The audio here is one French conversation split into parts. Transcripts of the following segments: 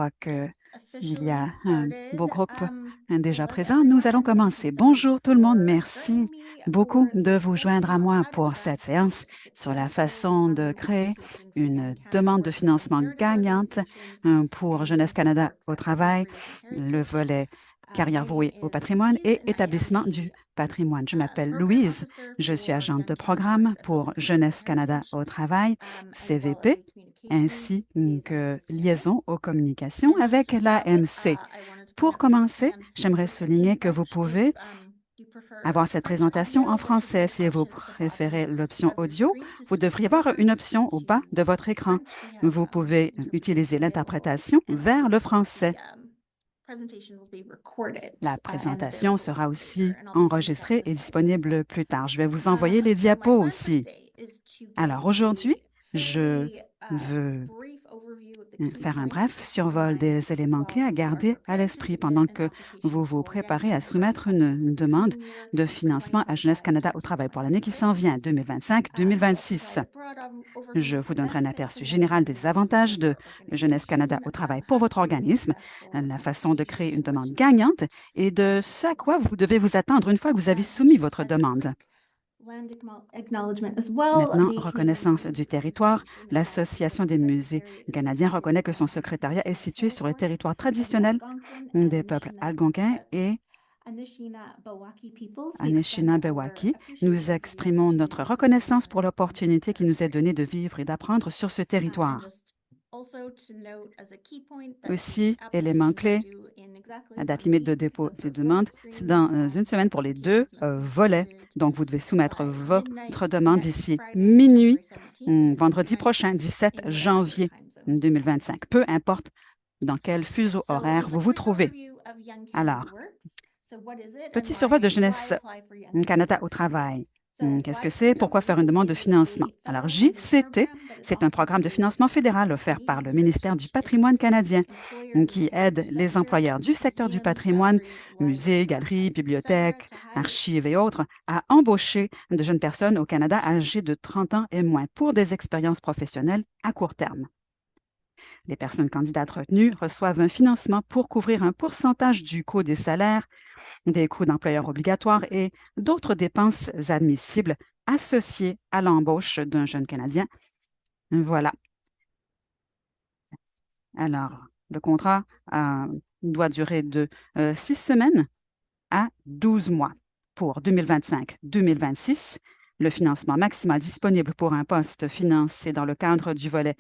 crois qu'il y a un beau groupe déjà présent. Nous allons commencer. Bonjour tout le monde. Merci beaucoup de vous joindre à moi pour cette séance sur la façon de créer une demande de financement gagnante pour Jeunesse Canada au travail, le volet carrière vouée au patrimoine et établissement du patrimoine. Je m'appelle Louise. Je suis agente de programme pour Jeunesse Canada au travail, CVP, ainsi que liaison aux communications avec l'AMC. Pour commencer, j'aimerais souligner que vous pouvez avoir cette présentation en français. Si vous préférez l'option audio, vous devriez voir une option au bas de votre écran. Vous pouvez utiliser l'interprétation vers le français. La présentation sera aussi enregistrée et disponible plus tard. Je vais vous envoyer les diapos aussi. Alors aujourd'hui, je veux faire un bref survol des éléments clés à garder à l'esprit pendant que vous vous préparez à soumettre une demande de financement à Jeunesse Canada au travail pour l'année qui s'en vient, 2025-2026. Je vous donnerai un aperçu général des avantages de Jeunesse Canada au travail pour votre organisme, la façon de créer une demande gagnante et de ce à quoi vous devez vous attendre une fois que vous avez soumis votre demande. Maintenant, reconnaissance du territoire. L'Association des musées canadiens reconnaît que son secrétariat est situé sur le territoire traditionnel des peuples algonquins et Anishinaabe. Nous exprimons notre reconnaissance pour l'opportunité qui nous est donnée de vivre et d'apprendre sur ce territoire. Aussi, élément clé, la date limite de dépôt des demandes, c'est dans une semaine pour les deux volets. Donc, vous devez soumettre votre demande d'ici minuit, vendredi prochain, 17 janvier 2025, peu importe dans quel fuseau horaire vous vous trouvez. Alors, petit survol de Jeunesse Canada au travail. Qu'est-ce que c'est? Pourquoi faire une demande de financement? Alors, JCT, c'est un programme de financement fédéral offert par le ministère du Patrimoine canadien qui aide les employeurs du secteur du patrimoine, musées, galeries, bibliothèques, archives et autres, à embaucher de jeunes personnes au Canada âgées de 30 ans et moins pour des expériences professionnelles à court terme. Les personnes candidates retenues reçoivent un financement pour couvrir un pourcentage du coût des salaires, des coûts d'employeurs obligatoires et d'autres dépenses admissibles associées à l'embauche d'un jeune Canadien. Voilà. Alors, le contrat doit durer de 6 semaines à 12 mois. Pour 2025-2026, le financement maximal disponible pour un poste financé dans le cadre du volet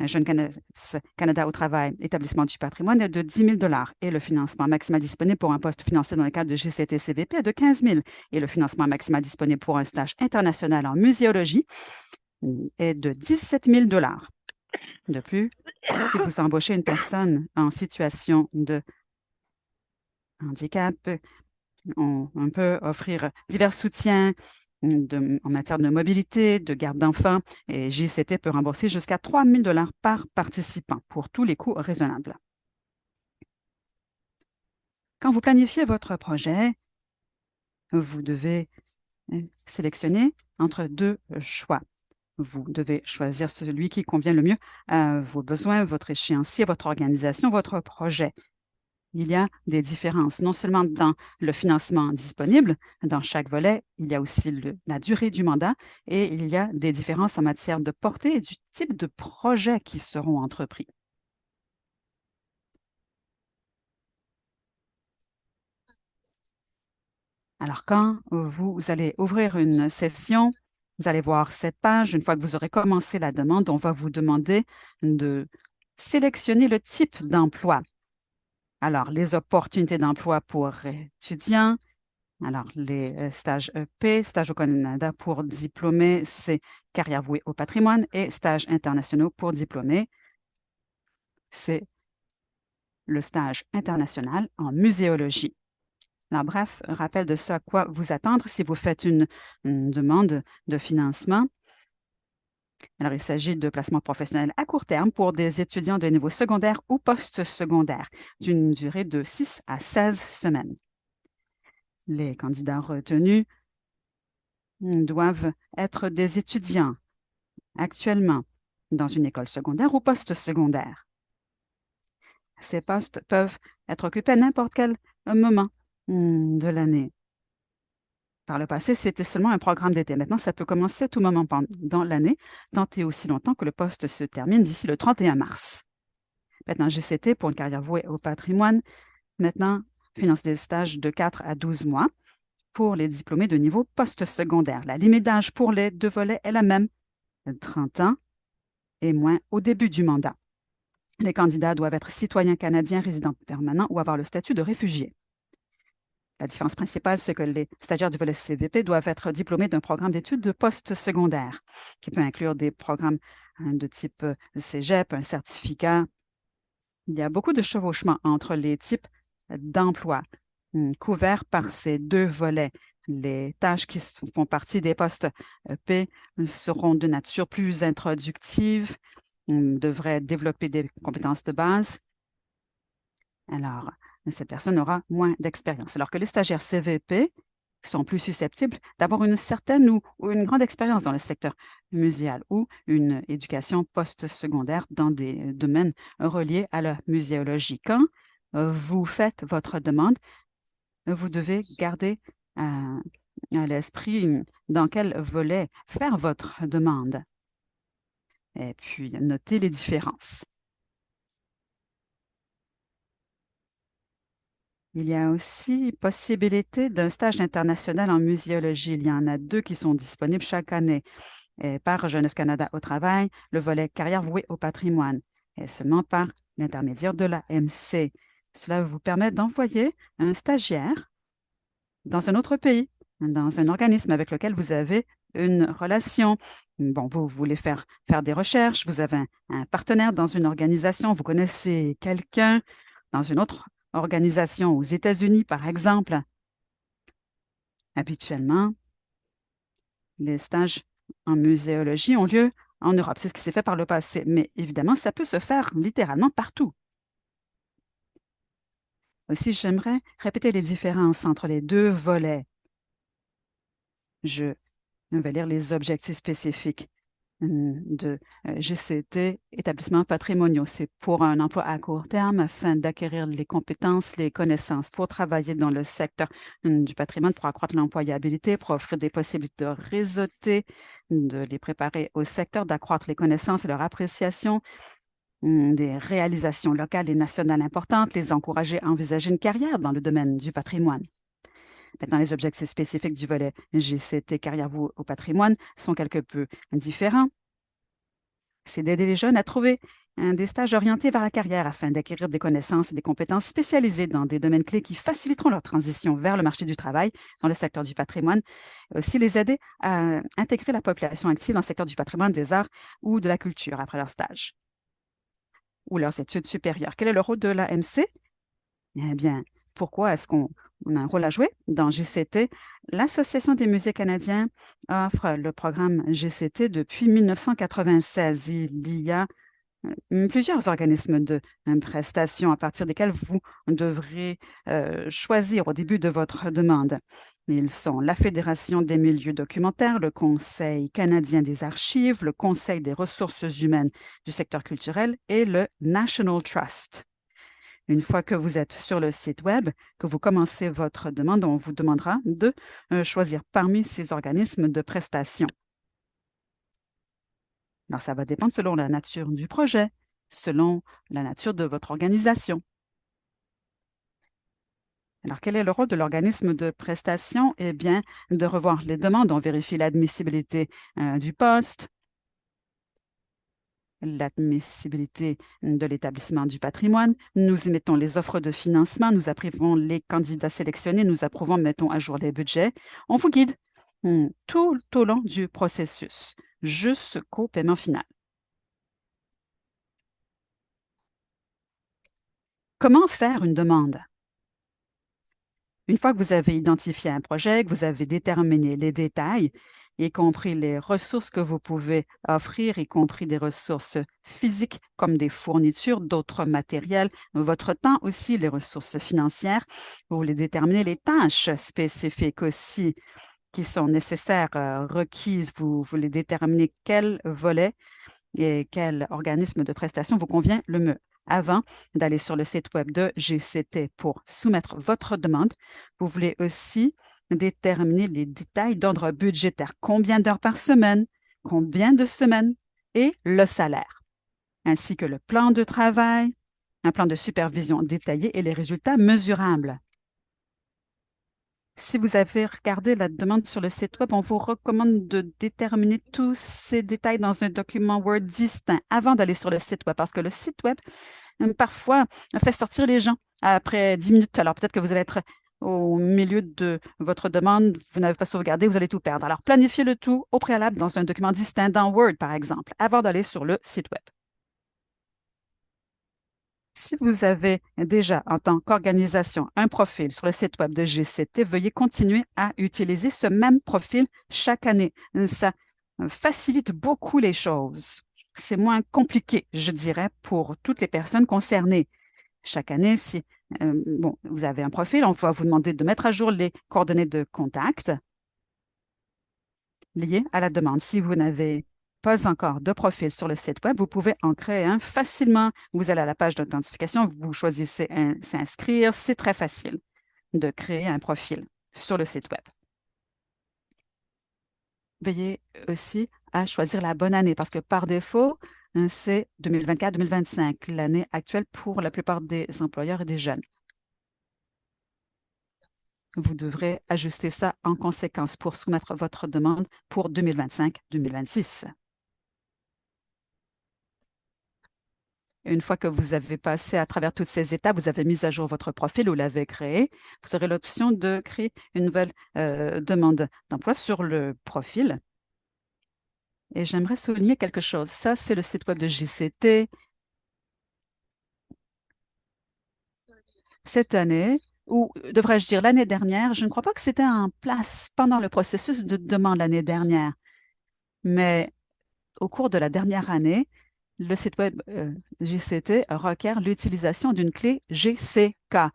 Jeune Canada au travail, établissement du patrimoine est de 10 000 et le financement maximal disponible pour un poste financé dans le cadre de GCT-CVP est de 15 000 et le financement maximal disponible pour un stage international en muséologie est de 17 000 De plus, si vous embauchez une personne en situation de handicap, on peut offrir divers soutiens en matière de mobilité, de garde d'enfants, et JCT peut rembourser jusqu'à 3 000 par participant pour tous les coûts raisonnables. Quand vous planifiez votre projet, vous devez sélectionner entre deux choix. Vous devez choisir celui qui convient le mieux à vos besoins, votre échéancier, votre organisation, votre projet. Il y a des différences, non seulement dans le financement disponible, dans chaque volet, il y a aussi la durée du mandat et il y a des différences en matière de portée et du type de projet qui seront entrepris. Alors, quand vous allez ouvrir une session, vous allez voir cette page. Une fois que vous aurez commencé la demande, on va vous demander de sélectionner le type d'emploi. Alors, les opportunités d'emploi pour étudiants. Alors, les stages EP, stages au Canada pour diplômés, c'est carrière vouée au patrimoine et stages internationaux pour diplômés, c'est le stage international en muséologie. Alors, bref, un rappel de ce à quoi vous attendre si vous faites une demande de financement. Alors, il s'agit de placements professionnels à court terme pour des étudiants de niveau secondaire ou post-secondaire d'une durée de 6 à 16 semaines. Les candidats retenus doivent être des étudiants actuellement dans une école secondaire ou post-secondaire. Ces postes peuvent être occupés à n'importe quel moment de l'année. Par le passé, c'était seulement un programme d'été. Maintenant, ça peut commencer à tout moment pendant l'année, tant et aussi longtemps que le poste se termine d'ici le 31 mars. Maintenant, GCT, pour une carrière vouée au patrimoine, maintenant, finance des stages de 4 à 12 mois pour les diplômés de niveau post-secondaire. La limite d'âge pour les deux volets est la même, 30 ans et moins au début du mandat. Les candidats doivent être citoyens canadiens, résidents permanents ou avoir le statut de réfugié. La différence principale, c'est que les stagiaires du volet CVP doivent être diplômés d'un programme d'études de post-secondaire, qui peut inclure des programmes de type cégep, un certificat. Il y a beaucoup de chevauchements entre les types d'emplois couverts par ces deux volets. Les tâches qui font partie des postes P seront de nature plus introductive. On devrait développer des compétences de base. Alors, cette personne aura moins d'expérience. Alors que les stagiaires CVP sont plus susceptibles d'avoir une certaine ou une grande expérience dans le secteur muséal ou une éducation post-secondaire dans des domaines reliés à la muséologie. Quand vous faites votre demande, vous devez garder à l'esprit dans quel volet faire votre demande et puis noter les différences. Il y a aussi possibilité d'un stage international en muséologie. Il y en a 2 qui sont disponibles chaque année par Jeunesse Canada au travail, le volet carrière vouée au patrimoine, et seulement par l'intermédiaire de la MC. Cela vous permet d'envoyer un stagiaire dans un autre pays, dans un organisme avec lequel vous avez une relation. Bon, vous voulez faire des recherches, vous avez un partenaire dans une organisation, vous connaissez quelqu'un dans une autre organisation aux États-Unis, par exemple. Habituellement, les stages en muséologie ont lieu en Europe. C'est ce qui s'est fait par le passé. Mais évidemment, ça peut se faire littéralement partout. Aussi, j'aimerais répéter les différences entre les deux volets. Je vais lire les objectifs spécifiques de GCT, établissements patrimoniaux. C'est pour un emploi à court terme afin d'acquérir les compétences, les connaissances pour travailler dans le secteur du patrimoine, pour accroître l'employabilité, pour offrir des possibilités de réseauter, de les préparer au secteur, d'accroître les connaissances et leur appréciation des réalisations locales et nationales importantes, les encourager à envisager une carrière dans le domaine du patrimoine. Maintenant, les objectifs spécifiques du volet GCT Carrière vouée au patrimoine sont quelque peu différents. C'est d'aider les jeunes à trouver des stages orientés vers la carrière afin d'acquérir des connaissances et des compétences spécialisées dans des domaines clés qui faciliteront leur transition vers le marché du travail dans le secteur du patrimoine. Aussi, les aider à intégrer la population active dans le secteur du patrimoine, des arts ou de la culture après leur stage ou leurs études supérieures. Quel est le rôle de l'AMC? Eh bien, pourquoi est-ce qu'on a un rôle à jouer dans GCT? L'Association des musées canadiens offre le programme GCT depuis 1996. Il y a plusieurs organismes de prestations à partir desquels vous devrez choisir au début de votre demande. Ils sont la Fédération des milieux documentaires, le Conseil canadien des archives, le Conseil des ressources humaines du secteur culturel et le National Trust. Une fois que vous êtes sur le site Web, que vous commencez votre demande, on vous demandera de choisir parmi ces organismes de prestations. Alors, ça va dépendre selon la nature du projet, selon la nature de votre organisation. Alors, quel est le rôle de l'organisme de prestation? Eh bien, de revoir les demandes. On vérifie l'admissibilité du poste, l'admissibilité de l'établissement du patrimoine. Nous émettons les offres de financement, nous approuvons les candidats sélectionnés, nous approuvons, mettons à jour les budgets. On vous guide tout au long du processus jusqu'au paiement final. Comment faire une demande? Une fois que vous avez identifié un projet, que vous avez déterminé les détails, y compris les ressources que vous pouvez offrir, y compris des ressources physiques comme des fournitures, d'autres matériels, votre temps aussi, les ressources financières, vous voulez déterminer les tâches spécifiques aussi qui sont nécessaires, requises, vous voulez déterminer quel volet et quel organisme de prestation vous convient le mieux. avant d'aller sur le site web de GCT pour soumettre votre demande. Vous voulez aussi déterminer les détails d'ordre budgétaire. Combien d'heures par semaine, combien de semaines et le salaire, ainsi que le plan de travail, un plan de supervision détaillé et les résultats mesurables. Si vous avez regardé la demande sur le site web, on vous recommande de déterminer tous ces détails dans un document Word distinct avant d'aller sur le site web, parce que le site web, parfois, fait sortir les gens après 10 minutes. Alors, peut-être que vous allez être au milieu de votre demande, vous n'avez pas sauvegardé, vous allez tout perdre. Alors, planifiez le tout au préalable dans un document distinct, dans Word, par exemple, avant d'aller sur le site web. Si vous avez déjà, en tant qu'organisation, un profil sur le site web de GCT, veuillez continuer à utiliser ce même profil chaque année. Ça facilite beaucoup les choses. C'est moins compliqué, je dirais, pour toutes les personnes concernées. Chaque année, si bon, vous avez un profil, on va vous demander de mettre à jour les coordonnées de contact liées à la demande. Si vous n'avez pas encore de profil sur le site web, vous pouvez en créer un facilement. Vous allez à la page d'authentification, vous choisissez s'inscrire. C'est très facile de créer un profil sur le site web. Veuillez aussi à choisir la bonne année parce que par défaut, c'est 2024-2025, l'année actuelle pour la plupart des employeurs et des jeunes. Vous devrez ajuster ça en conséquence pour soumettre votre demande pour 2025-2026. Une fois que vous avez passé à travers toutes ces étapes, vous avez mis à jour votre profil ou l'avez créé, vous aurez l'option de créer une nouvelle demande d'emploi sur le profil. Et j'aimerais souligner quelque chose. Ça, c'est le site web de JCT. Cette année, ou devrais-je dire l'année dernière, je ne crois pas que c'était en place pendant le processus de demande l'année dernière, mais au cours de la dernière année, le site web GCT requiert l'utilisation d'une clé GCK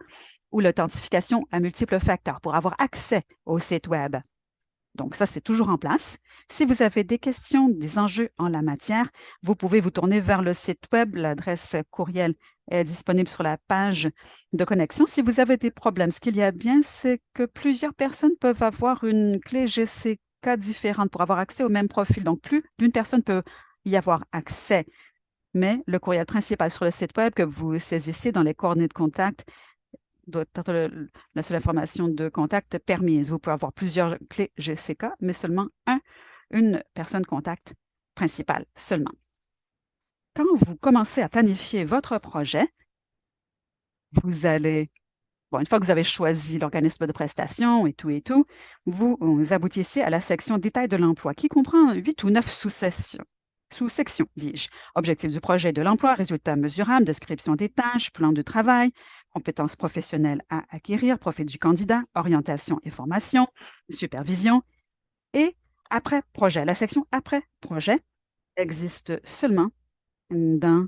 ou l'authentification à multiples facteurs pour avoir accès au site web. Donc, ça, c'est toujours en place. Si vous avez des questions, des enjeux en la matière, vous pouvez vous tourner vers le site web. L'adresse courriel est disponible sur la page de connexion. Si vous avez des problèmes, ce qu'il y a bien, c'est que plusieurs personnes peuvent avoir une clé GCK différente pour avoir accès au même profil. Donc, plus d'une personne peut y avoir accès. Mais le courriel principal sur le site web que vous saisissez dans les coordonnées de contact doit être la seule information de contact permise. Vous pouvez avoir plusieurs clés GCK, mais seulement une personne contact principale seulement. Quand vous commencez à planifier votre projet, vous allez, bon, une fois que vous avez choisi l'organisme de prestation et tout, vous aboutissez à la section détails de l'emploi qui comprend 8 ou 9 sous-sections. Sous-section, dis-je. Objectif du projet de l'emploi, résultats mesurables, description des tâches, plan de travail, compétences professionnelles à acquérir, profil du candidat, orientation et formation, supervision. Et après projet, la section après projet existe seulement dans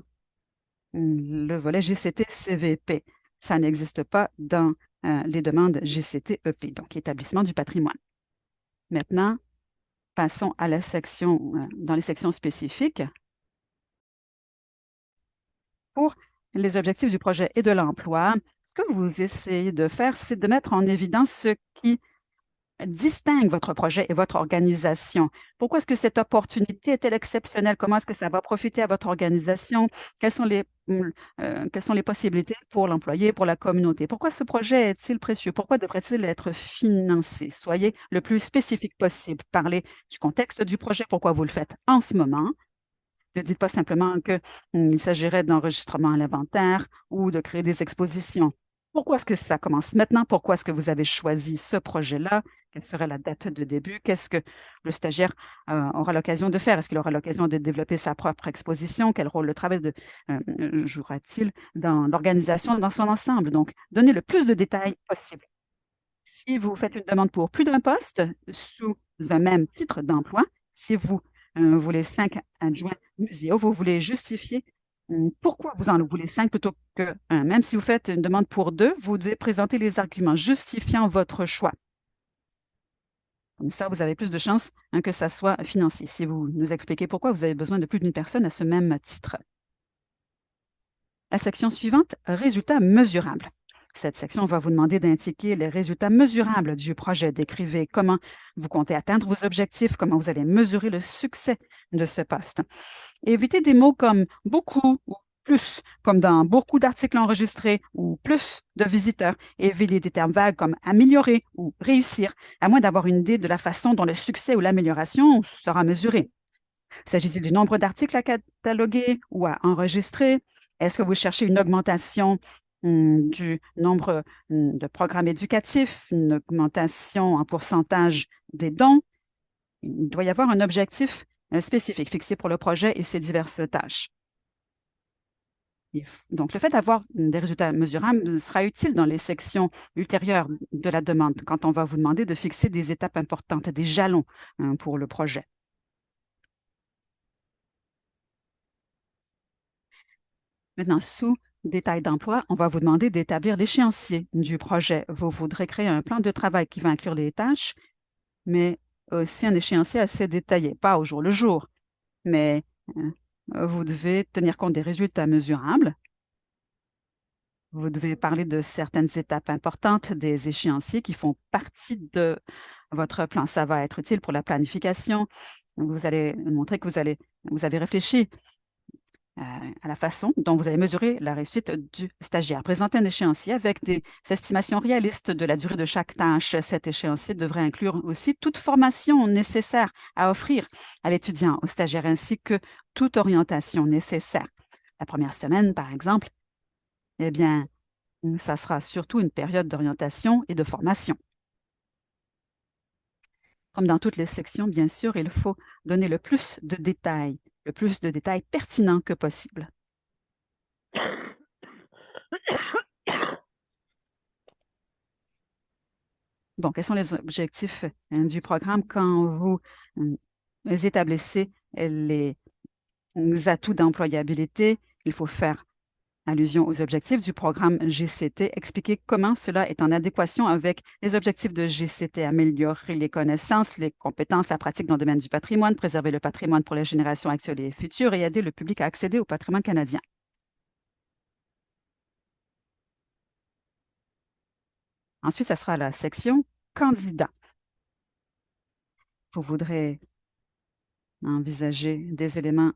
le volet GCT-CVP. Ça n'existe pas dans les demandes GCT-EP, donc établissement du patrimoine. Maintenant, passons à la section, dans les sections spécifiques. Pour les objectifs du projet et de l'emploi, ce que vous essayez de faire, c'est de mettre en évidence ce qui distingue votre projet et votre organisation. Pourquoi est-ce que cette opportunité est-elle exceptionnelle? Comment est-ce que ça va profiter à votre organisation? Quelles sont les possibilités pour l'employé, pour la communauté? Pourquoi ce projet est-il précieux? Pourquoi devrait-il être financé? Soyez le plus spécifique possible. Parlez du contexte du projet, pourquoi vous le faites en ce moment. Ne dites pas simplement qu'il s'agirait d'enregistrement à l'inventaire ou de créer des expositions. Pourquoi est-ce que ça commence maintenant? Pourquoi est-ce que vous avez choisi ce projet-là? Quelle serait la date de début? Qu'est-ce que le stagiaire aura l'occasion de faire? Est-ce qu'il aura l'occasion de développer sa propre exposition? Quel rôle le travail jouera-t-il dans l'organisation dans son ensemble? Donc, donnez le plus de détails possible. Si vous faites une demande pour plus d'un poste sous un même titre d'emploi, si vous voulez 5 adjoints muséaux, vous voulez justifier pourquoi vous en voulez 5 plutôt que 1. Même si vous faites une demande pour 2, vous devez présenter les arguments justifiant votre choix. Comme ça, vous avez plus de chances que ça soit financé. Si vous nous expliquez pourquoi vous avez besoin de plus d'une personne à ce même titre. La section suivante, résultats mesurables. Cette section va vous demander d'indiquer les résultats mesurables du projet. Décrivez comment vous comptez atteindre vos objectifs, comment vous allez mesurer le succès de ce poste. Évitez des mots comme beaucoup ou plus, comme dans beaucoup d'articles enregistrés ou plus de visiteurs. Évitez des termes vagues comme améliorer ou réussir, à moins d'avoir une idée de la façon dont le succès ou l'amélioration sera mesuré. S'agit-il du nombre d'articles à cataloguer ou à enregistrer? Est-ce que vous cherchez une augmentation du nombre de programmes éducatifs, une augmentation en pourcentage des dons? Il doit y avoir un objectif spécifique fixé pour le projet et ses diverses tâches. Donc, le fait d'avoir des résultats mesurables sera utile dans les sections ultérieures de la demande, quand on va vous demander de fixer des étapes importantes, des jalons pour le projet. Maintenant, sous détail d'emploi, on va vous demander d'établir l'échéancier du projet. Vous voudrez créer un plan de travail qui va inclure les tâches, mais aussi un échéancier assez détaillé, pas au jour le jour, mais vous devez tenir compte des résultats mesurables. Vous devez parler de certaines étapes importantes des échéanciers qui font partie de votre plan. Ça va être utile pour la planification. Vous allez montrer que vous avez réfléchi à la façon dont vous allez mesurer la réussite du stagiaire. Présentez un échéancier avec des estimations réalistes de la durée de chaque tâche. Cet échéancier devrait inclure aussi toute formation nécessaire à offrir à l'étudiant, au stagiaire, ainsi que toute orientation nécessaire. La première semaine, par exemple, eh bien, ça sera surtout une période d'orientation et de formation. Comme dans toutes les sections, bien sûr, il faut donner le plus de détails pertinents que possible. Bon, quels sont les objectifs du programme quand vous établissez les atouts d'employabilité? Il faut faire allusion aux objectifs du programme GCT, expliquer comment cela est en adéquation avec les objectifs de GCT, améliorer les connaissances, les compétences, la pratique dans le domaine du patrimoine, préserver le patrimoine pour les générations actuelles et futures et aider le public à accéder au patrimoine canadien. Ensuite, ça sera la section candidat. Vous voudrez envisager des éléments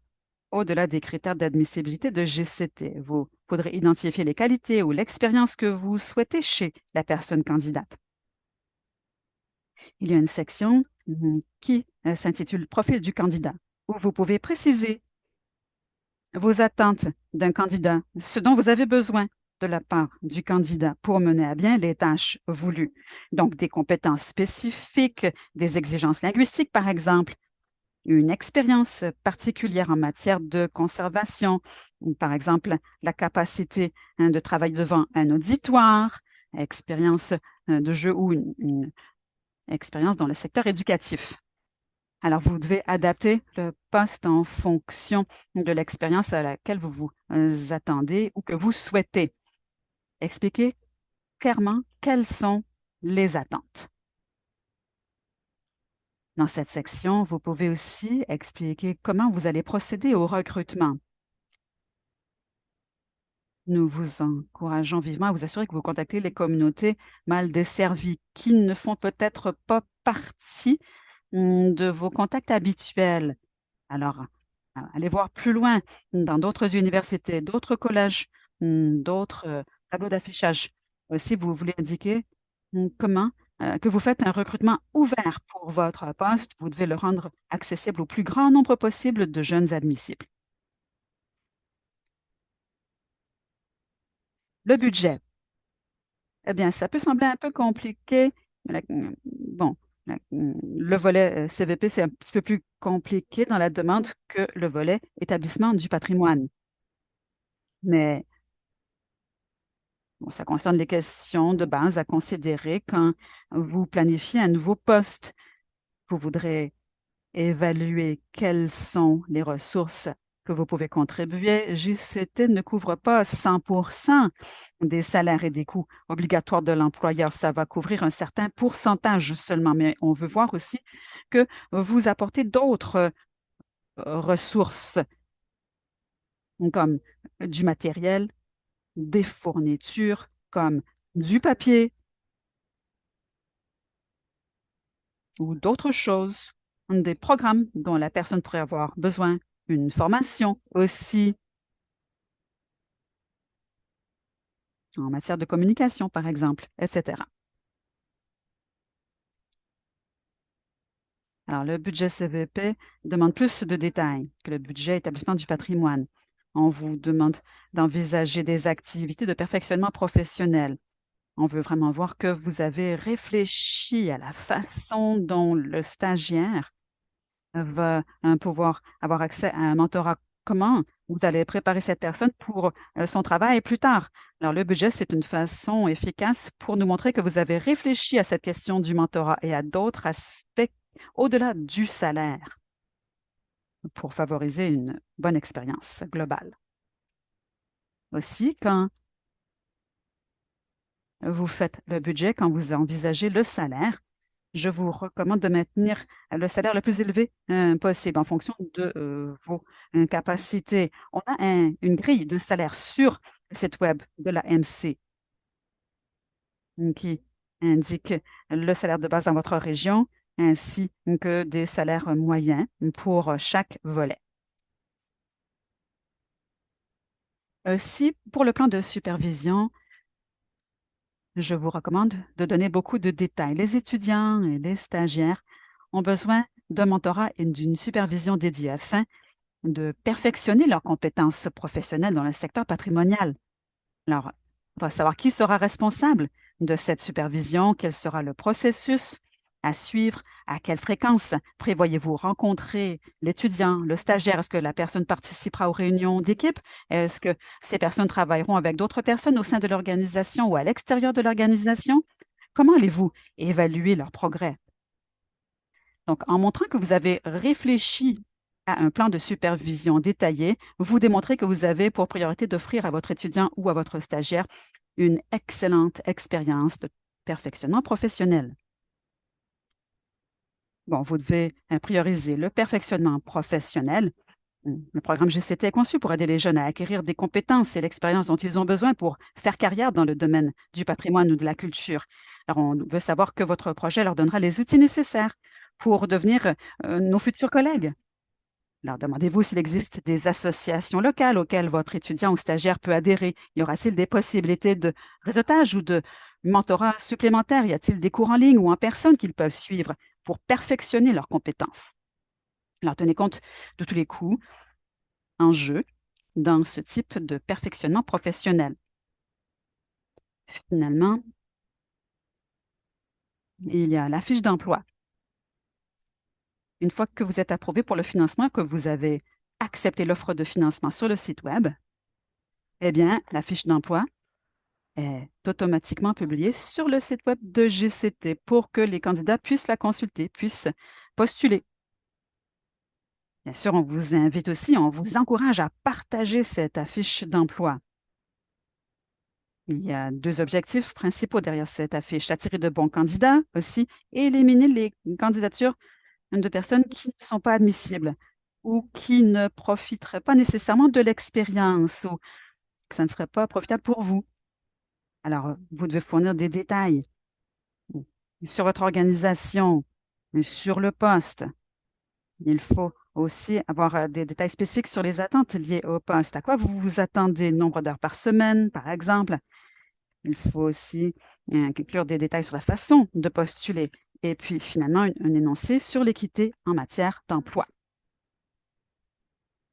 au-delà des critères d'admissibilité de GCT. Vous faudrez identifier les qualités ou l'expérience que vous souhaitez chez la personne candidate. Il y a une section qui s'intitule Profil du candidat, où vous pouvez préciser vos attentes d'un candidat, ce dont vous avez besoin de la part du candidat pour mener à bien les tâches voulues. Donc, des compétences spécifiques, des exigences linguistiques, par exemple, une expérience particulière en matière de conservation, par exemple la capacité de travailler devant un auditoire, expérience de jeu ou une expérience dans le secteur éducatif. Alors, vous devez adapter le poste en fonction de l'expérience à laquelle vous vous attendez ou que vous souhaitez. Expliquez clairement quelles sont les attentes. Dans cette section, vous pouvez aussi expliquer comment vous allez procéder au recrutement. Nous vous encourageons vivement à vous assurer que vous contactez les communautés mal desservies qui ne font peut-être pas partie de vos contacts habituels. Alors, allez voir plus loin dans d'autres universités, d'autres collèges, d'autres tableaux d'affichage. Si vous voulez indiquer comment que vous faites un recrutement ouvert pour votre poste, vous devez le rendre accessible au plus grand nombre possible de jeunes admissibles. Le budget. Eh bien, ça peut sembler un peu compliqué. Bon, le volet CVP, c'est un petit peu plus compliqué dans la demande que le volet établissement du patrimoine. Mais bon, ça concerne les questions de base à considérer quand vous planifiez un nouveau poste. Vous voudrez évaluer quelles sont les ressources que vous pouvez contribuer. JCT ne couvre pas 100% des salaires et des coûts obligatoires de l'employeur. Ça va couvrir un certain pourcentage seulement, mais on veut voir aussi que vous apportez d'autres ressources comme du matériel, des fournitures comme du papier ou d'autres choses, des programmes dont la personne pourrait avoir besoin, une formation aussi en matière de communication, par exemple, etc. Alors, le budget CVP demande plus de détails que le budget établissement du patrimoine. On vous demande d'envisager des activités de perfectionnement professionnel. On veut vraiment voir que vous avez réfléchi à la façon dont le stagiaire va pouvoir avoir accès à un mentorat. Comment vous allez préparer cette personne pour son travail plus tard? Alors, le budget, c'est une façon efficace pour nous montrer que vous avez réfléchi à cette question du mentorat et à d'autres aspects au-delà du salaire pour favoriser une bonne expérience globale. Aussi, quand vous faites le budget, quand vous envisagez le salaire, je vous recommande de maintenir le salaire le plus élevé possible en fonction de vos capacités. On a une grille de salaire sur le site web de la MC qui indique le salaire de base dans votre région ainsi que des salaires moyens pour chaque volet. Si pour le plan de supervision, je vous recommande de donner beaucoup de détails. Les étudiants et les stagiaires ont besoin d'un mentorat et d'une supervision dédiée afin de perfectionner leurs compétences professionnelles dans le secteur patrimonial. Alors, on va savoir qui sera responsable de cette supervision, quel sera le processus à suivre, à quelle fréquence prévoyez-vous rencontrer l'étudiant, le stagiaire? Est-ce que la personne participera aux réunions d'équipe? Est-ce que ces personnes travailleront avec d'autres personnes au sein de l'organisation ou à l'extérieur de l'organisation? Comment allez-vous évaluer leur progrès? Donc, en montrant que vous avez réfléchi à un plan de supervision détaillé, vous démontrez que vous avez pour priorité d'offrir à votre étudiant ou à votre stagiaire une excellente expérience de perfectionnement professionnel. Bon, vous devez prioriser le perfectionnement professionnel. Le programme GCT est conçu pour aider les jeunes à acquérir des compétences et l'expérience dont ils ont besoin pour faire carrière dans le domaine du patrimoine ou de la culture. Alors, on veut savoir que votre projet leur donnera les outils nécessaires pour devenir nos futurs collègues. Alors, demandez-vous s'il existe des associations locales auxquelles votre étudiant ou stagiaire peut adhérer. Y aura-t-il des possibilités de réseautage ou de mentorat supplémentaire? Y a-t-il des cours en ligne ou en personne qu'ils peuvent suivre pour perfectionner leurs compétences? Alors, tenez compte de tous les coûts en jeu dans ce type de perfectionnement professionnel. Finalement, il y a la fiche d'emploi. Une fois que vous êtes approuvé pour le financement, que vous avez accepté l'offre de financement sur le site web, eh bien, la fiche d'emploi est automatiquement publiée sur le site web de GCT pour que les candidats puissent la consulter, puissent postuler. Bien sûr, on vous invite aussi, on vous encourage à partager cette affiche d'emploi. Il y a deux objectifs principaux derrière cette affiche: attirer de bons candidats aussi et éliminer les candidatures de personnes qui ne sont pas admissibles ou qui ne profiteraient pas nécessairement de l'expérience ou que ça ne serait pas profitable pour vous. Alors, vous devez fournir des détails sur votre organisation, sur le poste. Il faut aussi avoir des détails spécifiques sur les attentes liées au poste. À quoi vous vous attendez? Nombre d'heures par semaine, par exemple. Il faut aussi inclure des détails sur la façon de postuler. Et puis, finalement, un énoncé sur l'équité en matière d'emploi.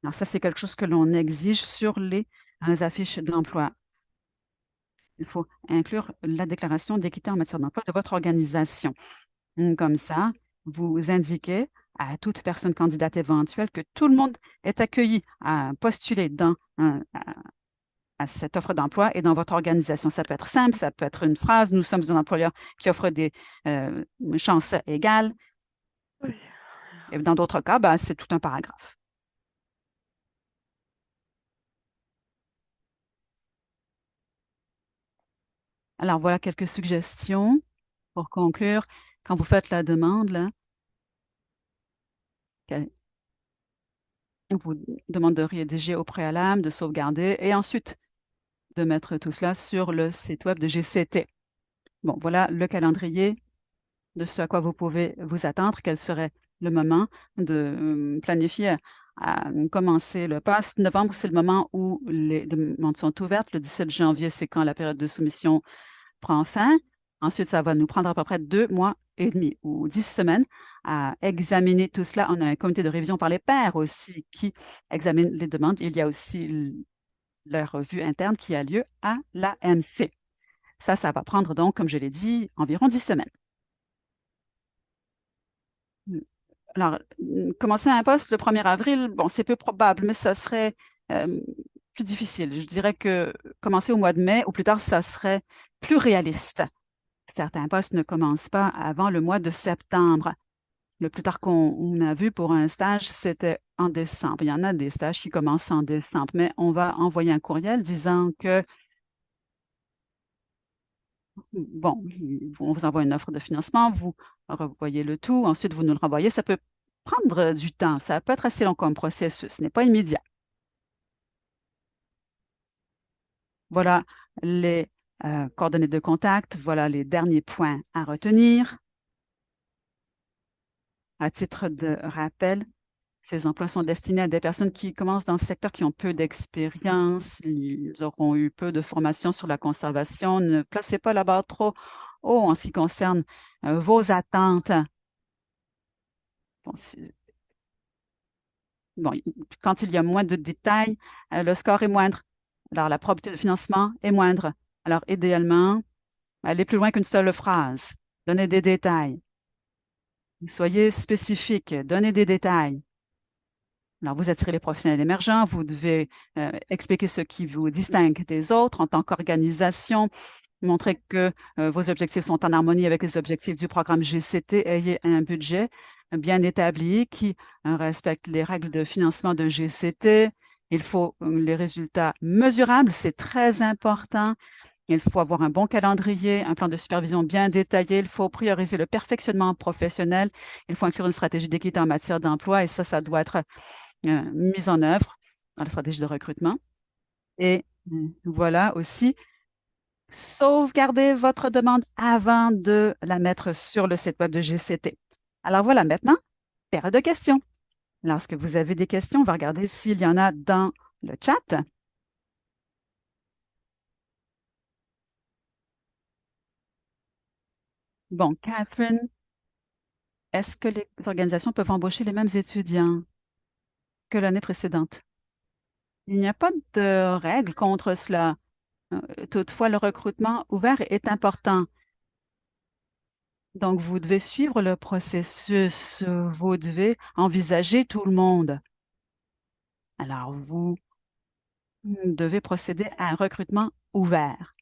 Alors, ça, c'est quelque chose que l'on exige sur les affiches d'emploi. Il faut inclure la déclaration d'équité en matière d'emploi de votre organisation. Comme ça, vous indiquez à toute personne candidate éventuelle que tout le monde est accueilli à postuler à cette offre d'emploi et dans votre organisation. Ça peut être simple, ça peut être une phrase: nous sommes un employeur qui offre des chances égales. Oui. Et dans d'autres cas, c'est tout un paragraphe. Alors, voilà quelques suggestions pour conclure. Quand vous faites la demande, là, on vous demande de rédiger au préalable, de sauvegarder et ensuite de mettre tout cela sur le site web de GCT. Bon, voilà le calendrier de ce à quoi vous pouvez vous attendre, quel serait le moment de planifier à commencer le poste. Novembre, c'est le moment où les demandes sont ouvertes. Le 17 janvier, c'est quand la période de soumission prend fin. Ensuite, ça va nous prendre à peu près 2 mois et demi ou 10 semaines à examiner tout cela. On a un comité de révision par les pairs aussi qui examine les demandes. Il y a aussi la revue interne qui a lieu à l'AMC. Ça va prendre donc, comme je l'ai dit, environ 10 semaines. Alors, commencer un poste le 1er avril, bon, c'est peu probable, mais ça serait euh, plus difficile. Je dirais que commencer au mois de mai ou plus tard, ça serait plus réaliste. Certains postes ne commencent pas avant le mois de septembre. Le plus tard qu'on a vu pour un stage, c'était en décembre. Il y en a des stages qui commencent en décembre, mais on va envoyer un courriel disant que, bon, on vous envoie une offre de financement, vous revoyez le tout, ensuite vous nous le renvoyez. Ça peut prendre du temps, ça peut être assez long comme processus, ce n'est pas immédiat. Voilà les coordonnées de contact, voilà les derniers points à retenir. À titre de rappel, ces emplois sont destinés à des personnes qui commencent dans le secteur, qui ont peu d'expérience, ils auront eu peu de formation sur la conservation. Ne placez pas la barre trop haut en ce qui concerne vos attentes. Bon, bon, quand il y a moins de détails, le score est moindre. Alors, la probabilité de financement est moindre. Alors, idéalement, allez plus loin qu'une seule phrase. Donnez des détails. Soyez spécifique. Donnez des détails. Alors, vous attirez les professionnels émergents, vous devez expliquer ce qui vous distingue des autres en tant qu'organisation, montrer que vos objectifs sont en harmonie avec les objectifs du programme GCT, ayez un budget bien établi qui respecte les règles de financement de GCT. Il faut les résultats mesurables, c'est très important. Il faut avoir un bon calendrier, un plan de supervision bien détaillé. Il faut prioriser le perfectionnement professionnel. Il faut inclure une stratégie d'équité en matière d'emploi et ça doit être mise en œuvre dans la stratégie de recrutement. Et voilà aussi, sauvegardez votre demande avant de la mettre sur le site web de GCT. Alors voilà, maintenant, période de questions. Lorsque vous avez des questions, on va regarder s'il y en a dans le chat. Bon, Catherine, est-ce que les organisations peuvent embaucher les mêmes étudiants que l'année précédente? Il n'y a pas de règle contre cela. Toutefois, le recrutement ouvert est important. Donc, vous devez suivre le processus. Vous devez envisager tout le monde. Alors, vous devez procéder à un recrutement ouvert.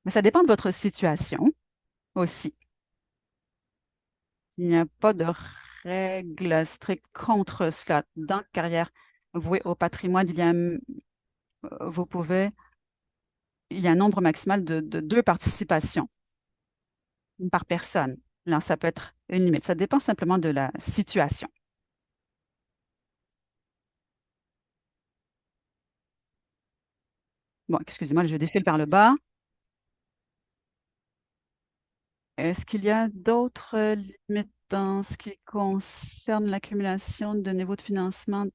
Mais ça dépend de votre situation aussi. Il n'y a pas de règle stricte contre cela. Dans carrière vouée au patrimoine, vous pouvez, il y a un nombre maximal de 2 participations par personne. Là, ça peut être une limite. Ça dépend simplement de la situation. Bon, excusez-moi, je défile par le bas. Est-ce qu'il y a d'autres limites en ce qui concerne l'accumulation de niveaux de financement?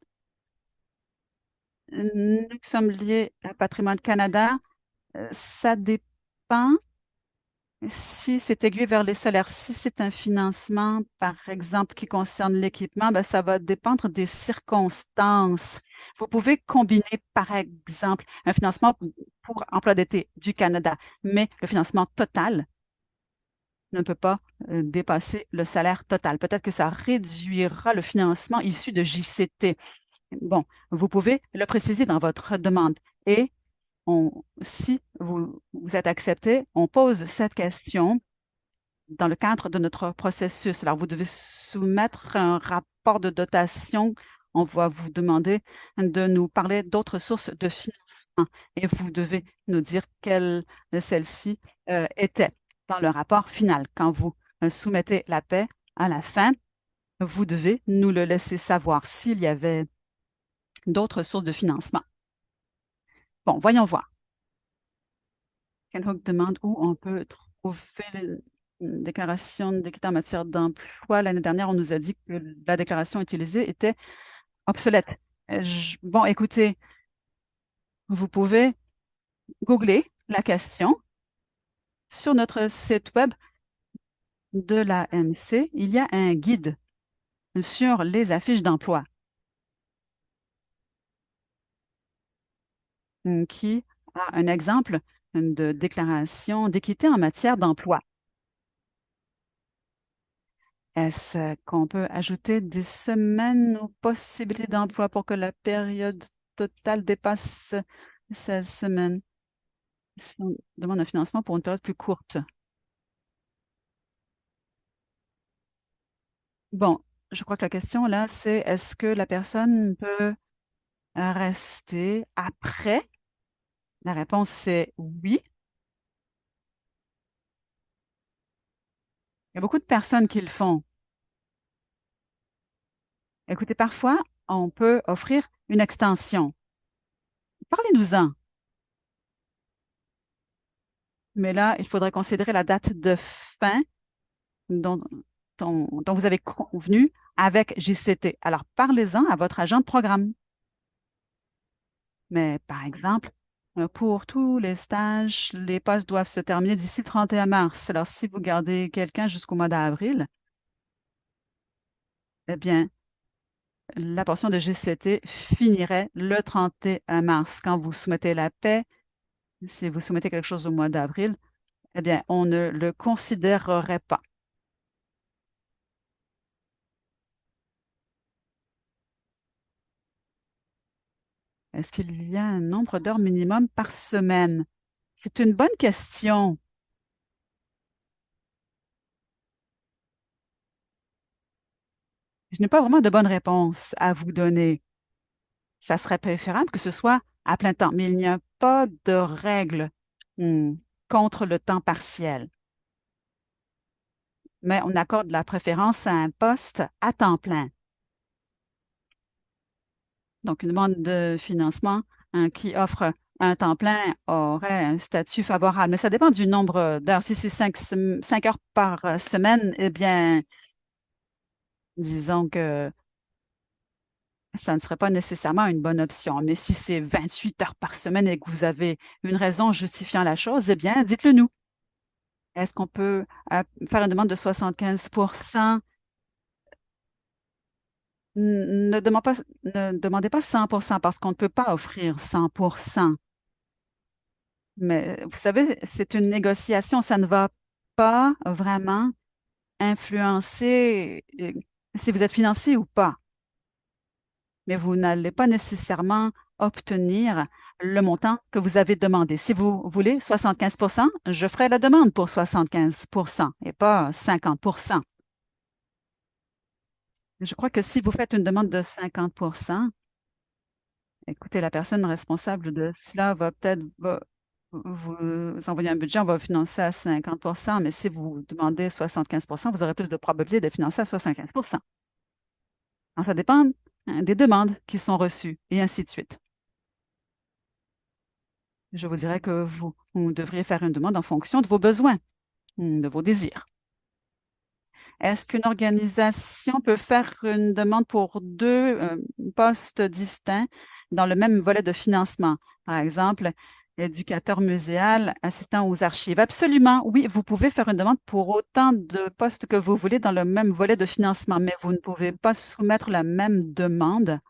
Nous sommes liés à Patrimoine Canada. Ça dépend si c'est aiguillé vers les salaires. Si c'est un financement, par exemple, qui concerne l'équipement, ben, ça va dépendre des circonstances. Vous pouvez combiner, par exemple, un financement pour emploi d'été du Canada, mais le financement total ne peut pas dépasser le salaire total. Peut-être que ça réduira le financement issu de JCT. Bon, vous pouvez le préciser dans votre demande. Et si vous êtes accepté, on pose cette question dans le cadre de notre processus. Alors, vous devez soumettre un rapport de dotation. On va vous demander de nous parler d'autres sources de financement et vous devez nous dire quelles celles-ci étaient dans le rapport final. Quand vous soumettez la paie à la fin, vous devez nous le laisser savoir s'il y avait d'autres sources de financement. Bon, voyons voir. Ken Hook demande où on peut trouver une déclaration d'équité en matière d'emploi. L'année dernière, on nous a dit que la déclaration utilisée était obsolète. Bon, écoutez, vous pouvez googler la question sur notre site web de la MC. Il y a un guide sur les affiches d'emploi qui a un exemple de déclaration d'équité en matière d'emploi. Est-ce qu'on peut ajouter des semaines aux possibilités d'emploi pour que la période totale dépasse 16 semaines? Si on demande un financement pour une période plus courte. Bon, je crois que la question là, c'est est-ce que la personne peut rester après? La réponse, c'est oui. Il y a beaucoup de personnes qui le font. Écoutez, parfois, on peut offrir une extension. Parlez-nous-en. Mais là, il faudrait considérer la date de fin dont, dont vous avez convenu avec JCT. Alors, parlez-en à votre agent de programme. Mais par exemple, pour tous les stages, les postes doivent se terminer d'ici le 31 mars. Alors, si vous gardez quelqu'un jusqu'au mois d'avril, eh bien, la portion de GCT finirait le 31 mars. Quand vous soumettez la paie, si vous soumettez quelque chose au mois d'avril, eh bien, on ne le considérerait pas. Est-ce qu'il y a un nombre d'heures minimum par semaine? C'est une bonne question. Je n'ai pas vraiment de bonne réponse à vous donner. Ça serait préférable que ce soit à plein temps, mais il n'y a pas de règle contre le temps partiel. Mais on accorde la préférence à un poste à temps plein. Donc, une demande de financement qui offre un temps plein aurait un statut favorable. Mais ça dépend du nombre d'heures. Si c'est 5 heures par semaine, eh bien, disons que ça ne serait pas nécessairement une bonne option. Mais si c'est 28 heures par semaine et que vous avez une raison justifiant la chose, eh bien, dites-le nous. Est-ce qu'on peut faire une demande de 75? Ne ne demandez pas 100 parce qu'on ne peut pas offrir 100. Mais vous savez, c'est une négociation. Ça ne va pas vraiment influencer si vous êtes financé ou pas. Mais vous n'allez pas nécessairement obtenir le montant que vous avez demandé. Si vous voulez 75 je ferai la demande pour 75 et pas 50. Je crois que si vous faites une demande de 50 écoutez, la personne responsable de cela va peut-être vous envoyer un budget, on va financer à 50 mais si vous demandez 75 vous aurez plus de probabilité de financer à 75. Alors, ça dépend des demandes qui sont reçues et ainsi de suite. Je vous dirais que vous devriez faire une demande en fonction de vos besoins, de vos désirs. Est-ce qu'une organisation peut faire une demande pour deux postes distincts dans le même volet de financement? Par exemple, éducateur muséal, assistant aux archives. Absolument, oui, vous pouvez faire une demande pour autant de postes que vous voulez dans le même volet de financement, mais vous ne pouvez pas soumettre la même demande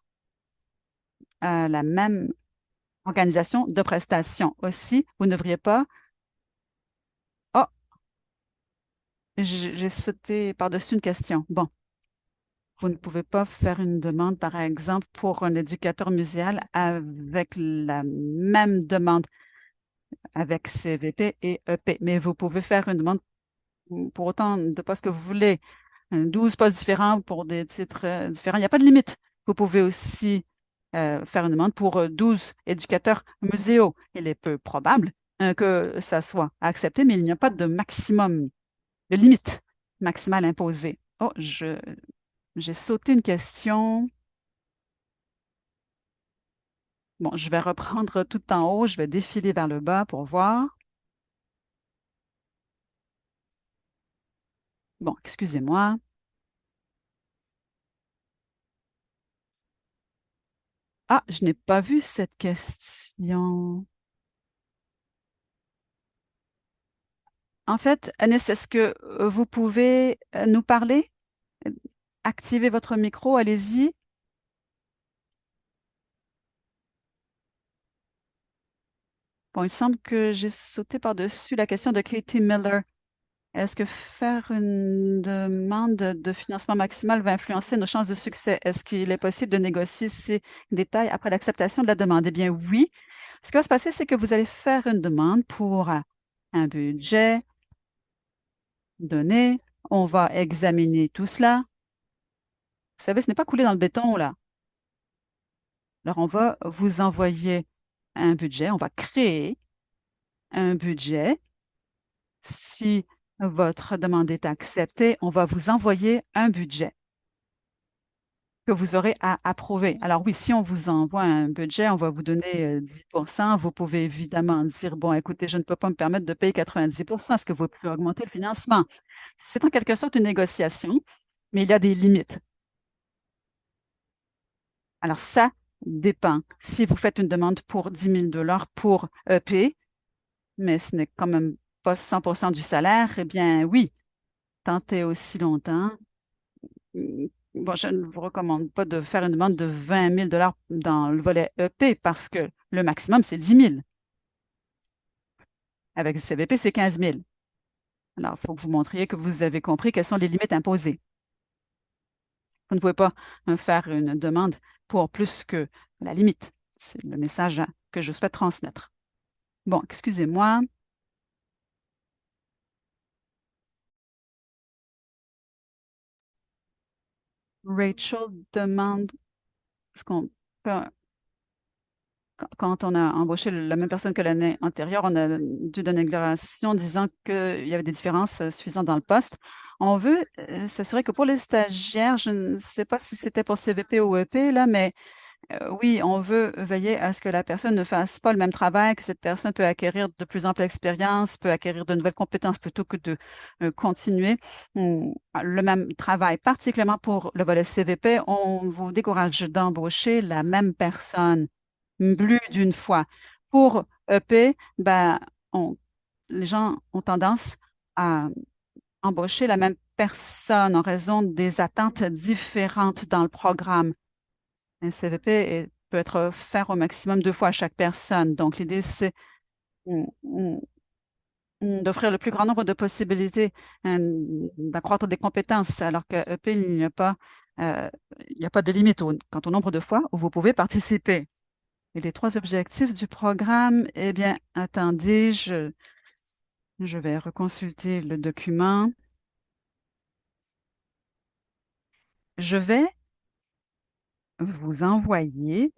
à la même organisation de prestation. Aussi, vous ne devriez pas. Oh, j'ai sauté par-dessus une question. Bon. Vous ne pouvez pas faire une demande, par exemple, pour un éducateur muséal avec la même demande avec CVP et EP, mais vous pouvez faire une demande pour autant de postes que vous voulez. 12 postes différents pour des titres différents. Il n'y a pas de limite. Vous pouvez aussi faire une demande pour 12 éducateurs muséaux. Il est peu probable que ça soit accepté, mais il n'y a pas de maximum, de limite maximale imposée. Oh, j'ai sauté une question. Bon, je vais reprendre tout en haut, je vais défiler vers le bas pour voir. Bon, excusez-moi. Ah, je n'ai pas vu cette question. En fait, Agnès, est-ce que vous pouvez nous parler? Activez votre micro, allez-y. Bon, il semble que j'ai sauté par-dessus la question de Katie Miller. Est-ce que faire une demande de financement maximal va influencer nos chances de succès? Est-ce qu'il est possible de négocier ces détails après l'acceptation de la demande? Eh bien, oui. Ce qui va se passer, c'est que vous allez faire une demande pour un budget donné. On va examiner tout cela. Vous savez, ce n'est pas coulé dans le béton, là. Alors, on va vous envoyer un budget. On va créer un budget. Si votre demande est acceptée, on va vous envoyer un budget que vous aurez à approuver. Alors oui, si on vous envoie un budget, on va vous donner 10%. Vous pouvez évidemment dire, bon, écoutez, je ne peux pas me permettre de payer 90%. Est-ce que vous pouvez augmenter le financement? C'est en quelque sorte une négociation, mais il y a des limites. Alors ça dépend. Si vous faites une demande pour 10 000 $ pour EP, mais ce n'est quand même pas 100% du salaire, eh bien oui, tentez aussi longtemps. Bon, je ne vous recommande pas de faire une demande de 20 000 $ dans le volet EP parce que le maximum, c'est 10 000. Avec CVP, c'est 15 000. Alors, il faut que vous montriez que vous avez compris quelles sont les limites imposées. Vous ne pouvez pas faire une demande pour plus que la limite. C'est le message que je souhaite transmettre. Bon, excusez-moi. Rachel demande est-ce qu'on peut quand on a embauché la même personne que l'année antérieure, on a dû donner une déclaration disant qu'il y avait des différences suffisantes dans le poste. On veut s'assurer que pour les stagiaires, je ne sais pas si c'était pour CVP ou EP, là, mais oui, on veut veiller à ce que la personne ne fasse pas le même travail, que cette personne peut acquérir de plus amples expériences, peut acquérir de nouvelles compétences plutôt que de continuer le même travail. Particulièrement pour le volet CVP, on vous décourage d'embaucher la même personne plus d'une fois. Pour EP, ben, les gens ont tendance à embaucher la même personne en raison des attentes différentes dans le programme. Un CVP peut être offert au maximum 2 fois à chaque personne. Donc, l'idée, c'est mm, mm, d'offrir le plus grand nombre de possibilités d'accroître des compétences, alors que EP, euh, il n'y a pas de limite quant au nombre de fois où vous pouvez participer. Et les 3 objectifs du programme, eh bien, attendez, je vais reconsulter le document. Je vais vous envoyer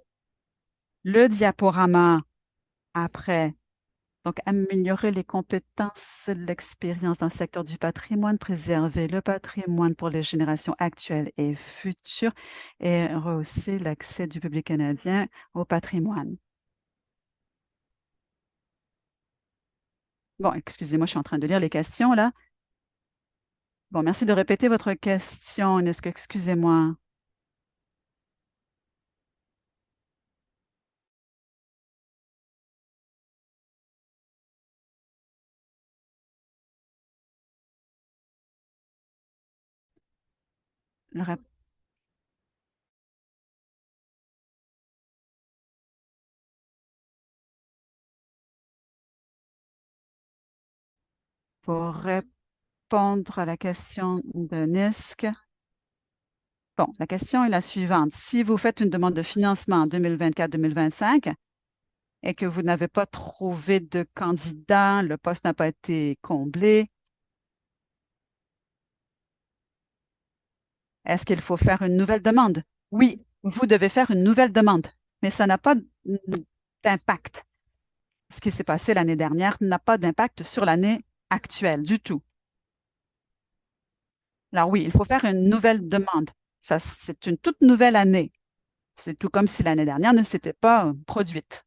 le diaporama après. Donc, améliorer les compétences, l'expérience dans le secteur du patrimoine, préserver le patrimoine pour les générations actuelles et futures et rehausser l'accès du public canadien au patrimoine. Bon, excusez-moi, je suis en train de lire les questions là. Bon, merci de répéter votre question. Est-ce que, excusez-moi. Le rap- Pour répondre à la question de NISC, bon, la question est la suivante. Si vous faites une demande de financement en 2024-2025 et que vous n'avez pas trouvé de candidat, le poste n'a pas été comblé, est-ce qu'il faut faire une nouvelle demande? Oui, vous devez faire une nouvelle demande, mais ça n'a pas d'impact. Ce qui s'est passé l'année dernière n'a pas d'impact sur l'année actuelle du tout. Alors oui, il faut faire une nouvelle demande. Ça, c'est une toute nouvelle année. C'est tout comme si l'année dernière ne s'était pas produite.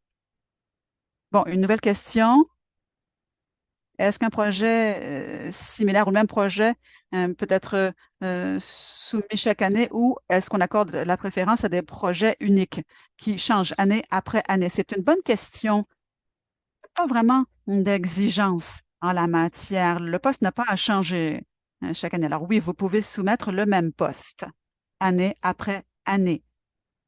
Bon, une nouvelle question. Est-ce qu'un projet similaire ou le même projet peut être soumis chaque année ou est-ce qu'on accorde la préférence à des projets uniques qui changent année après année? C'est une bonne question. Pas vraiment d'exigence en la matière. Le poste n'a pas à changer chaque année. Alors oui, vous pouvez soumettre le même poste année après année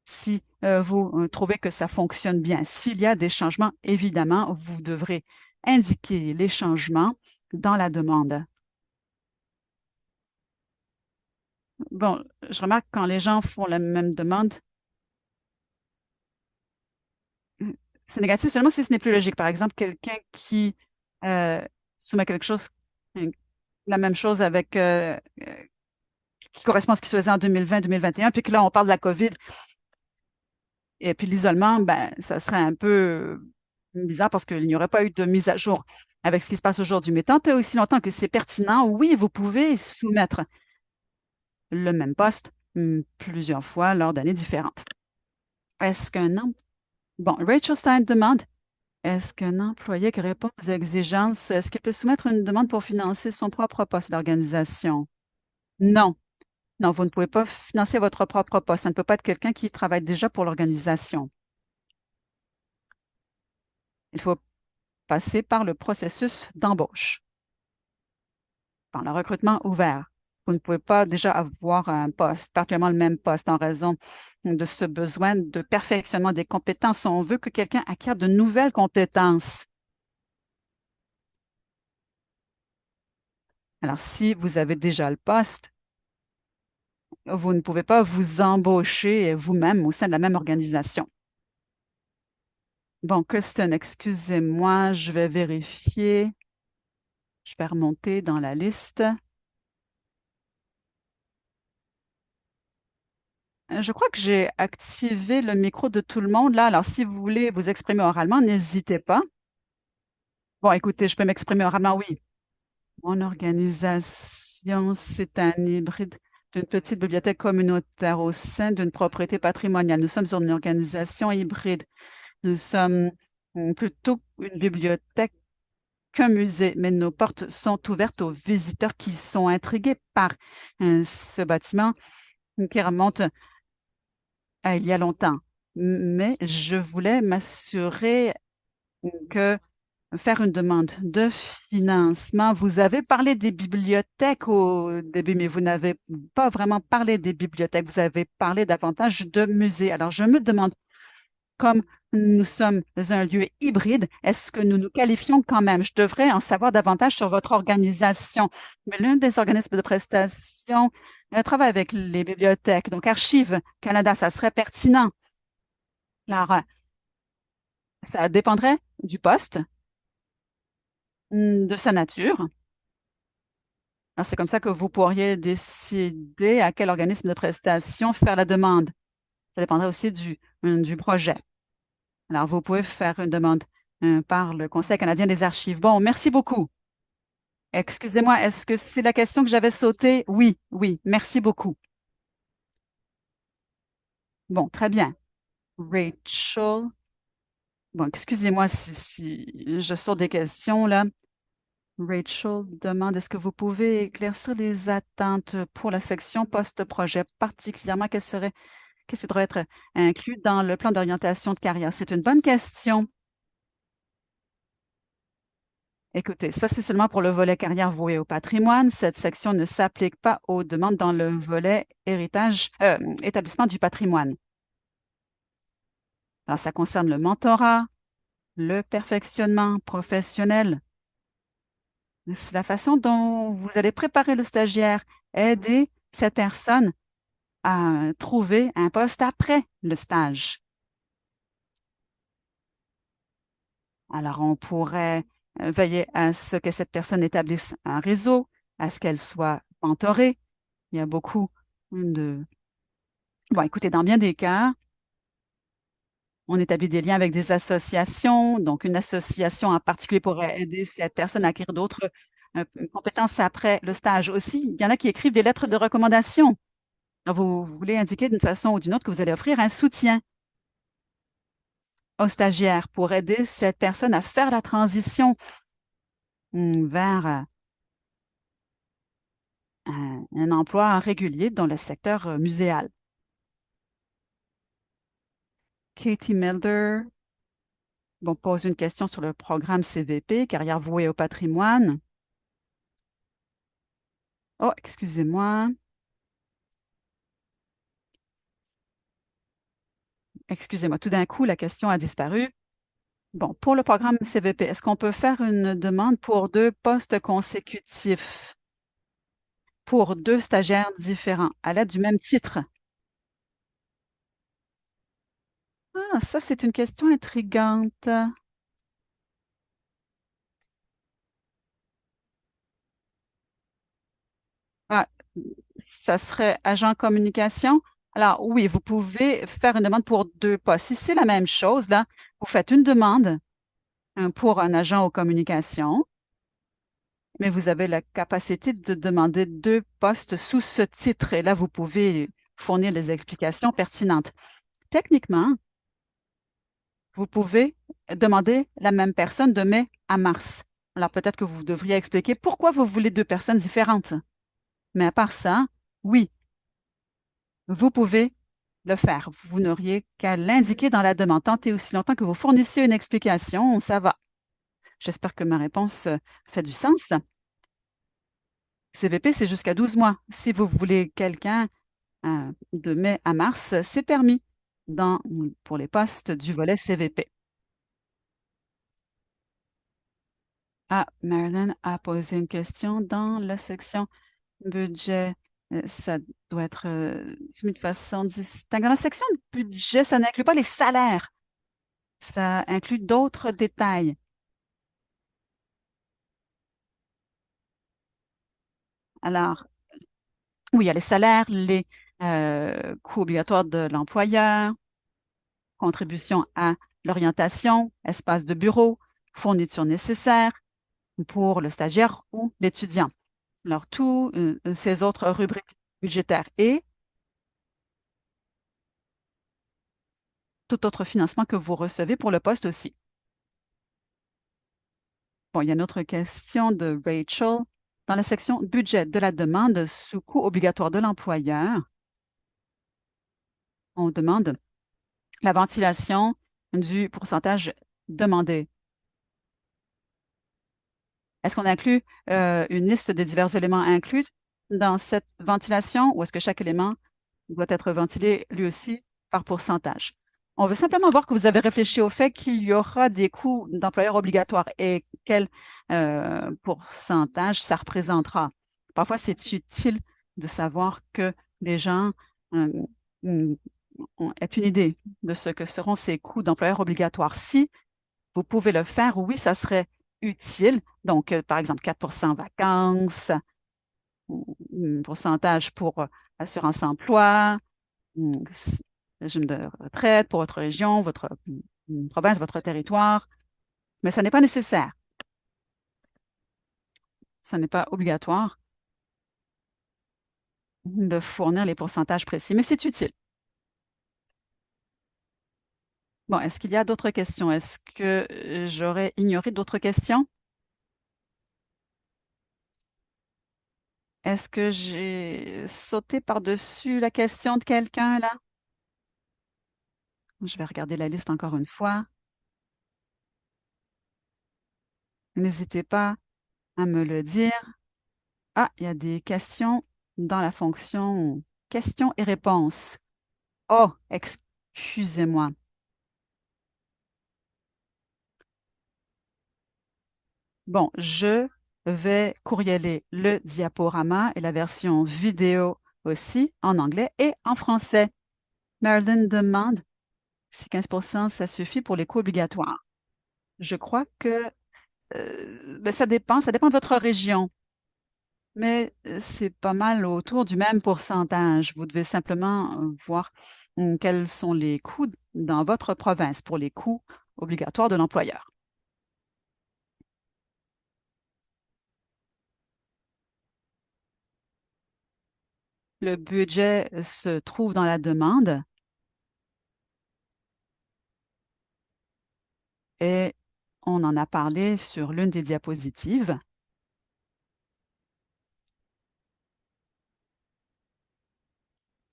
si vous trouvez que ça fonctionne bien. S'il y a des changements, évidemment, vous devrez indiquer les changements dans la demande. Bon, je remarque quand les gens font la même demande, c'est négatif seulement si ce n'est plus logique. Par exemple, quelqu'un qui euh, soumet quelque chose, euh, la même chose avec qui correspond à ce qui se faisait en 2020, 2021, puis que là, on parle de la COVID, et puis l'isolement, ben, ça serait un peu bizarre parce qu'il n'y aurait pas eu de mise à jour avec ce qui se passe aujourd'hui. Mais tant et aussi longtemps que c'est pertinent, oui, vous pouvez soumettre le même poste plusieurs fois lors d'années différentes. Est-ce qu'un em- Bon, Rachel Stein demande, est-ce qu'un employé qui répond aux exigences, est-ce qu'il peut soumettre une demande pour financer son propre poste d'organisation? Non. Non, vous ne pouvez pas financer votre propre poste. Ça ne peut pas être quelqu'un qui travaille déjà pour l'organisation. Il faut passer par le processus d'embauche, par le recrutement ouvert. Vous ne pouvez pas déjà avoir un poste, particulièrement le même poste, en raison de ce besoin de perfectionnement des compétences. On veut que quelqu'un acquiert de nouvelles compétences. Alors, si vous avez déjà le poste, vous ne pouvez pas vous embaucher vous-même au sein de la même organisation. Bon, Kristen, excusez-moi, je vais vérifier. Je vais remonter dans la liste. Je crois que j'ai activé le micro de tout le monde là. Alors, si vous voulez vous exprimer oralement, n'hésitez pas. Bon, écoutez, je peux m'exprimer oralement, oui. Mon organisation, c'est un hybride d'une petite bibliothèque communautaire au sein d'une propriété patrimoniale. Nous sommes sur une organisation hybride. Nous sommes plutôt une bibliothèque qu'un musée, mais nos portes sont ouvertes aux visiteurs qui sont intrigués par ce bâtiment qui remonte à il y a longtemps. Mais je voulais m'assurer que faire une demande de financement, vous avez parlé des bibliothèques au début, mais vous n'avez pas vraiment parlé des bibliothèques. Vous avez parlé davantage de musées. Alors, je me demande, comme nous sommes un lieu hybride, est-ce que nous nous qualifions quand même? Je devrais en savoir davantage sur votre organisation. Mais l'un des organismes de prestation travaille avec les bibliothèques, donc Archives Canada, ça serait pertinent. Alors, ça dépendrait du poste, de sa nature. Alors, c'est comme ça que vous pourriez décider à quel organisme de prestation faire la demande. Ça dépendrait aussi du projet. Alors, vous pouvez faire une demande par le Conseil canadien des archives. Bon, merci beaucoup. Excusez-moi, est-ce que c'est la question que j'avais sautée? Oui, oui, merci beaucoup. Bon, très bien. Rachel. Bon, excusez-moi si je saute des questions là. Rachel demande, est-ce que vous pouvez éclaircir les attentes pour la section post-projet, particulièrement qu'est-ce qui devrait être inclus dans le plan d'orientation de carrière? C'est une bonne question. Écoutez, ça, c'est seulement pour le volet carrière voué au patrimoine. Cette section ne s'applique pas aux demandes dans le volet héritage, établissement du patrimoine. Alors, ça concerne le mentorat, le perfectionnement professionnel. C'est la façon dont vous allez préparer le stagiaire, aider cette personne à trouver un poste après le stage. Alors, on pourrait veiller à ce que cette personne établisse un réseau, à ce qu'elle soit mentorée. Il y a beaucoup de... Bon, écoutez, dans bien des cas, on établit des liens avec des associations. Donc, une association en particulier pourrait aider cette personne à acquérir d'autres compétences après le stage aussi. Il y en a qui écrivent des lettres de recommandation. Alors, vous voulez indiquer d'une façon ou d'une autre que vous allez offrir un soutien aux stagiaires pour aider cette personne à faire la transition vers un emploi régulier dans le secteur muséal. Katie Melder pose une question sur le programme CVP, carrière vouée au patrimoine. Oh, excusez-moi. Excusez-moi, tout d'un coup, la question a disparu. Bon, pour le programme CVP, est-ce qu'on peut faire une demande pour 2 postes consécutifs pour 2 stagiaires différents à l'aide du même titre? Ah, ça, c'est une question intrigante. Ah, ça serait agent communication. Alors, oui, vous pouvez faire une demande pour 2 postes. Si c'est la même chose, là, vous faites une demande pour un agent aux communications, mais vous avez la capacité de demander 2 postes sous ce titre. Et là, vous pouvez fournir les explications pertinentes. Techniquement, vous pouvez demander la même personne de mai à mars. Alors, peut-être que vous devriez expliquer pourquoi vous voulez 2 personnes différentes. Mais à part ça, oui, vous pouvez le faire. Vous n'auriez qu'à l'indiquer dans la demande. Tant et aussi longtemps que vous fournissez une explication, ça va. J'espère que ma réponse fait du sens. CVP, c'est jusqu'à 12 mois. Si vous voulez quelqu'un de mai à mars, c'est permis pour les postes du volet CVP. Ah, Marilyn a posé une question dans la section budget. Ça doit être soumis de façon distincte. Dans la section de budget, ça n'inclut pas les salaires. Ça inclut d'autres détails. Alors, oui, il y a les salaires, les coûts obligatoires de l'employeur, contribution à l'orientation, espace de bureau, fournitures nécessaires pour le stagiaire ou l'étudiant. Alors, tous ces autres rubriques budgétaires et tout autre financement que vous recevez pour le poste aussi. Bon, il y a une autre question de Rachel. Dans la section budget de la demande sous coût obligatoire de l'employeur, on demande la ventilation du pourcentage demandé. Est-ce qu'on inclut une liste des divers éléments inclus dans cette ventilation ou est-ce que chaque élément doit être ventilé lui aussi par pourcentage? On veut simplement voir que vous avez réfléchi au fait qu'il y aura des coûts d'employeur obligatoires et quel pourcentage ça représentera. Parfois, c'est utile de savoir que les gens euh, mm, aient une idée de ce que seront ces coûts d'employeur obligatoires. Si vous pouvez le faire, oui, ça serait utile. Donc, par exemple, 4 vacances, ou un pourcentage pour assurance emploi, mm, régime de retraite pour votre région, votre province, votre territoire. Mais ça n'est pas nécessaire. Ce n'est pas obligatoire de fournir les pourcentages précis, mais c'est utile. Bon, est-ce qu'il y a d'autres questions? Est-ce que j'aurais ignoré d'autres questions? Est-ce que j'ai sauté par-dessus la question de quelqu'un là? Je vais regarder la liste encore une fois. N'hésitez pas à me le dire. Ah, il y a des questions dans la fonction questions et réponses. Oh, excusez-moi. Bon, je vais courrieler le diaporama et la version vidéo aussi en anglais et en français. Marilyn demande si 15% ça suffit pour les coûts obligatoires. Je crois que ça dépend de votre région. Mais c'est pas mal autour du même pourcentage. Vous devez simplement voir quels sont les coûts dans votre province pour les coûts obligatoires de l'employeur. Le budget se trouve dans la demande et On en a parlé sur l'une des diapositives.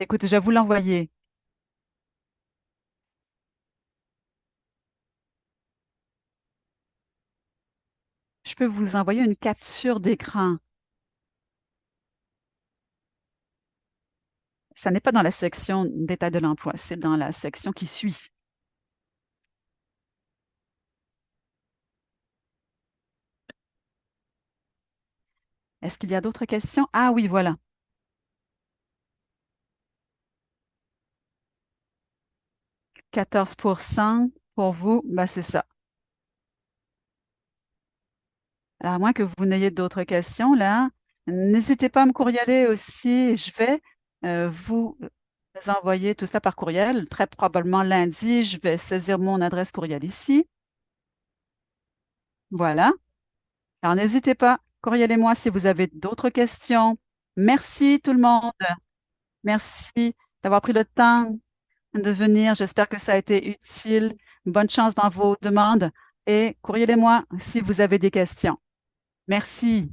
Écoutez, je vais vous l'envoyer. Je peux vous envoyer une capture d'écran. Ça n'est pas dans la section d'état de l'emploi, c'est dans la section qui suit. Est-ce qu'il y a d'autres questions? Ah oui, voilà. 14% pour vous, ben c'est ça. Alors, à moins que vous n'ayez d'autres questions, là, n'hésitez pas à me courrieler aussi. Je vais vous envoyer tout cela par courriel. Très probablement lundi, je vais saisir mon adresse courriel ici. Voilà. Alors, n'hésitez pas, courrielez-moi si vous avez d'autres questions. Merci tout le monde. Merci d'avoir pris le temps de venir. J'espère que ça a été utile. Bonne chance dans vos demandes et courrielez-moi si vous avez des questions. Merci.